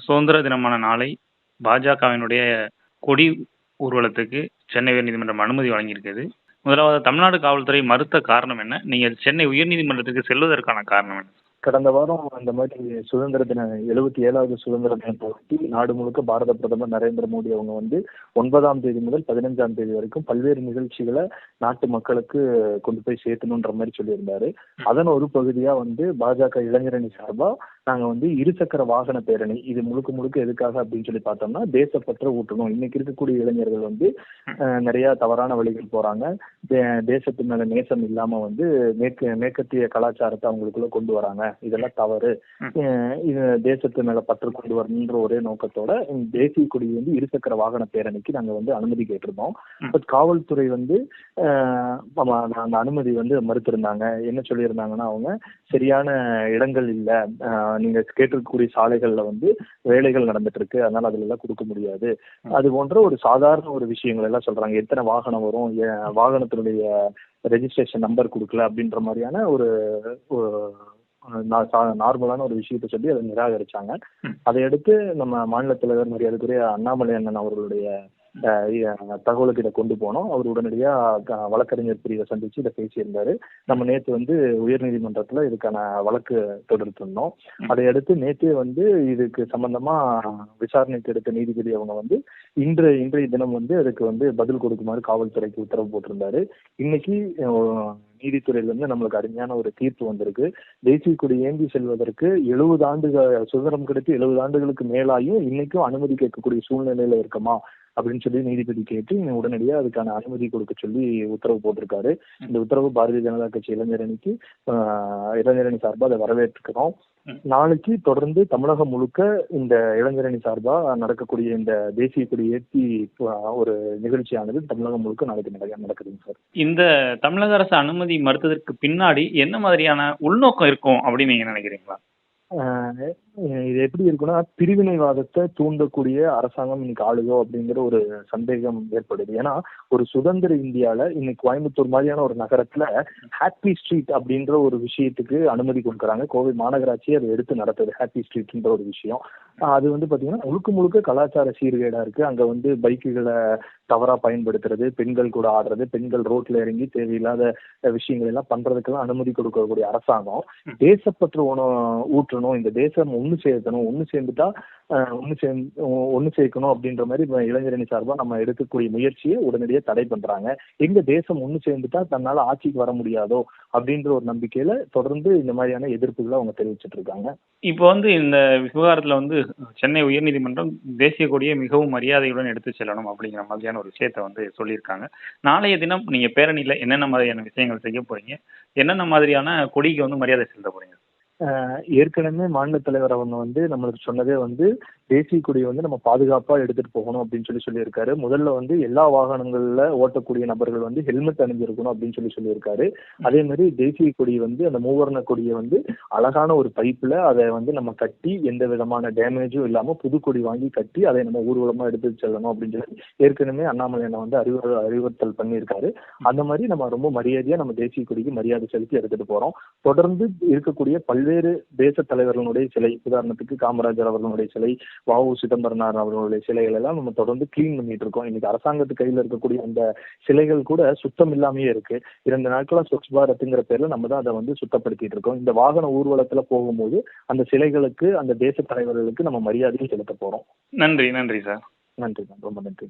சுதந்திர தினமான நாளை பாஜகவினுடைய கொடி ஊர்வலத்துக்கு சென்னை உயர்நீதிமன்றம் அனுமதி வழங்கியிருக்குது. முதலாவது தமிழ்நாடு காவல்துறை மறுத்த காரணம் என்ன? நீங்க சென்னை உயர்நீதிமன்றத்துக்கு செல்வதற்கான காரணம் என்ன? கடந்த வாரம் அந்த மாதிரி சுதந்திர தின 77வது சுதந்திர தினத்தை ஒட்டி நாடு முழுக்க பாரத பிரதமர் நரேந்திர மோடி அவங்க வந்து 9ஆம் தேதி முதல் 15ஆம் தேதி வரைக்கும் பல்வேறு நிகழ்ச்சிகளை நாட்டு மக்களுக்கு கொண்டு போய் சேர்த்தணுன்ற மாதிரி சொல்லியிருந்தாரு. அதன் ஒரு பகுதியா வந்து பாஜக இளைஞரணி சார்பா நாங்க வந்து இருசக்கர வாகன பேரணி, இது முழுக்க முழுக்க எதுக்காக அப்படின்னு சொல்லி பார்த்தோம்னா தேசப்பற்ற ஊட்டணும். இன்னைக்கு இருக்கக்கூடிய இளைஞர்கள் வந்து நிறைய தவறான வழிகள் போறாங்க. தேசத்து மேல நேசம் இல்லாம வந்து மேற்கத்திய கலாச்சாரத்தை அவங்களுக்குள்ள கொண்டு வராங்க. இதெல்லாம் தவறு. இது தேசத்து மேல பற்று கொண்டு வரணுன்ற ஒரே நோக்கத்தோட தேசிய கொடி வந்து இருசக்கர வாகன பேரணிக்கு நாங்க வந்து அனுமதி கேட்டிருந்தோம். பட் காவல்துறை வந்து அந்த அனுமதி வந்து மறுத்திருந்தாங்க. என்ன சொல்லியிருந்தாங்கன்னா, அவங்க சரியான இடங்கள் இல்ல, நீங்க கேட்டிருக்கக்கூடிய சாலைகள்ல வந்து வேலைகள் நடந்துட்டு இருக்கு, அதனால அதுல எல்லாம் கொடுக்க முடியாது, அது போன்ற ஒரு சாதாரண ஒரு விஷயங்கள் எல்லாம் சொல்றாங்க. எத்தனை வாகனம் வரும், வாகனத்தினுடைய ரெஜிஸ்ட்ரேஷன் நம்பர் கொடுக்கல அப்படின்ற மாதிரியான ஒரு நார்மலான ஒரு விஷயத்தை சொல்லி அதை நிராகரிச்சாங்க. அதையடுத்து நம்ம மாநில தலைவர் மரியாதைக்குரிய அண்ணாமலை அண்ணன் அவர்களுடைய தகவலுக்கு இதை கொண்டு போனோம். அவர் உடனடியா வழக்கறிஞர் பிரிவை சந்திச்சு இதை பேசியிருந்தாரு. நம்ம நேற்று வந்து உயர்நீதிமன்றத்துல இதுக்கான வழக்கு தொடுத்திருந்தோம். அதையடுத்து நேற்றே வந்து இதுக்கு சம்பந்தமா விசாரணைக்கு எடுத்த நீதிபதி அவங்க வந்து இன்றைய தினம் வந்து அதுக்கு வந்து பதில் கொடுக்குமாறு காவல்துறைக்கு உத்தரவு போட்டிருந்தாரு. இன்னைக்கு நீதித்துறையில இருந்து நம்மளுக்கு அருமையான ஒரு தீர்ப்பு வந்திருக்கு. தேசிய கொடி ஏந்தி செல்வதற்கு 70 ஆண்டுகள் சுதந்திரம் கிடைத்து 70 ஆண்டுகளுக்கு மேலாயும் இன்னைக்கும் அனுமதி கேட்கக்கூடிய சூழ்நிலையில இருக்கமா அப்படின்னு சொல்லி நீதிபதி கேட்டு உடனடியாக அதுக்கான அனுமதி கொடுக்க சொல்லி உத்தரவு போட்டிருக்காரு. இந்த உத்தரவு பாரதிய ஜனதா கட்சி இளைஞரணி சார்பா அதை வரவேற்றுக்கிறோம். நாளைக்கு தொடர்ந்து தமிழகம் முழுக்க இந்த இளைஞரணி சார்பா நடக்கக்கூடிய இந்த தேசிய கொடி ஏற்றி ஒரு நிகழ்ச்சியானது தமிழகம் முழுக்க நாளைக்கு நடக்குதுங்க சார். இந்த தமிழக அரசு அனுமதி மறுத்ததற்கு பின்னாடி என்ன மாதிரியான உள்நோக்கம் இருக்கும் அப்படின்னு நீங்க நினைக்கிறீங்களா? இது எப்படி இருக்குன்னா, பிரிவினைவாதத்தை தூண்டக்கூடிய அரசாங்கம் இன்னைக்கு ஆளுதோ அப்படிங்கிற ஒரு சந்தேகம் ஏற்படுது. ஏன்னா ஒரு சுதந்திர இந்தியால இன்னைக்கு கோயம்புத்தூர் மாதிரியான ஒரு நகரத்துல ஹாப்பி ஸ்ட்ரீட் அப்படின்ற ஒரு விஷயத்துக்கு அனுமதி கொடுக்குறாங்க. கோவை மாநகராட்சி அதை எடுத்து நடத்துது ஹாப்பி ஸ்ட்ரீட்ன்ற ஒரு விஷயம். அது வந்து பாத்தீங்கன்னா முழுக்க கலாச்சார சீர்கேடா இருக்கு. அங்க வந்து பைக்குகளை தவறா பயன்படுத்துறது, பெண்கள் கூட ஆடுறது, பெண்கள் ரோட்ல இறங்கி தேவையில்லாத விஷயங்கள் எல்லாம் பண்றதுக்கெல்லாம் அனுமதி கொடுக்கக்கூடிய அரசாங்கம் தேசப்பற்று ஊற்றணும், இந்த தேசம் ஒண்ணு சேர்க்கணும், ஒண்ணு சேர்க்கணும் அப்படின்ற மாதிரி இளைஞரணி சார்பா நம்ம எடுக்கக்கூடிய முயற்சியை உடனடியாக தடை பண்றாங்க. எங்க தேசம் ஒண்ணு சேர்ந்துட்டா தன்னால ஆட்சிக்கு வர முடியாதோ அப்படின்ற ஒரு நம்பிக்கையில தொடர்ந்து இந்த மாதிரியான எதிர்ப்புகளை அவங்க தெரிவிச்சிட்டு இருக்காங்க. இப்போ வந்து இந்த விவகாரத்துல வந்து சென்னை உயர்நீதிமன்றம் தேசிய கொடியை மிகவும் மரியாதையுடன் எடுத்து செல்லணும் அப்படிங்கிற மாதிரியான ஒரு விஷயத்த வந்து சொல்லியிருக்காங்க. நாளைய தினம் நீங்க பேரணியில என்னென்ன மாதிரியான விஷயங்கள் செய்ய போறீங்க, என்னென்ன மாதிரியான கொடிக்கு வந்து மரியாதை செலுத்த போறீங்க? ஏற்கனவே மாநில தலைவர் அவங்க வந்து நம்மளுக்கு சொன்னதே வந்து தேசிய கொடியை வந்து நம்ம பாதுகாப்பா எடுத்துட்டு போகணும் அப்படின்னு சொல்லியிருக்காரு. முதல்ல வந்து எல்லா வாகனங்கள்ல ஓட்டக்கூடிய நபர்கள் வந்து ஹெல்மெட் அணிஞ்சிருக்கணும் அப்படின்னு சொல்லியிருக்காரு. அதே மாதிரி தேசிய கொடி வந்து அந்த மூவர்ண கொடியை வந்து அழகான ஒரு பைப்புல அதை வந்து நம்ம கட்டி எந்த விதமான டேமேஜும் இல்லாம புது கொடி வாங்கி கட்டி அதை நம்ம ஊர்வலமா எடுத்து செல்லணும் அப்படின்னு சொல்லி ஏற்கனவே அண்ணாமலை வந்து அறிவுறுத்தல் பண்ணியிருக்காரு. அந்த மாதிரி நம்ம ரொம்ப மரியாதையா நம்ம தேசிய கொடிக்கு மரியாதை செலுத்தி எடுத்துட்டு போறோம். தொடர்ந்து இருக்கக்கூடிய பல்வேறு தேச தலைவர்களுடைய சிலை, உதாரணத்துக்கு காமராஜர் அவர்களுடைய சிலை, வ.உ. சிதம்பரனார் அவர்களுடைய சிலைகள் எல்லாம் நம்ம தொடர்ந்து கிளீன் பண்ணிட்டு இருக்கோம். இன்னைக்கு அரசாங்கத்து கையில இருக்கக்கூடிய அந்த சிலைகள் கூட சுத்தம் இல்லாமயே இருக்கு. 2 நாட்களா ஸ்வச் பாரத்ங்கிற பேர்ல நம்ம தான் அதை வந்து சுத்தப்படுத்திட்டு இருக்கோம். இந்த வாகன ஊர்வலத்துல போகும்போது அந்த சிலைகளுக்கு, அந்த தேச தலைவர்களுக்கு நம்ம மரியாதையும் செலுத்த போறோம். நன்றி சார். நன்றி, ரொம்ப நன்றி.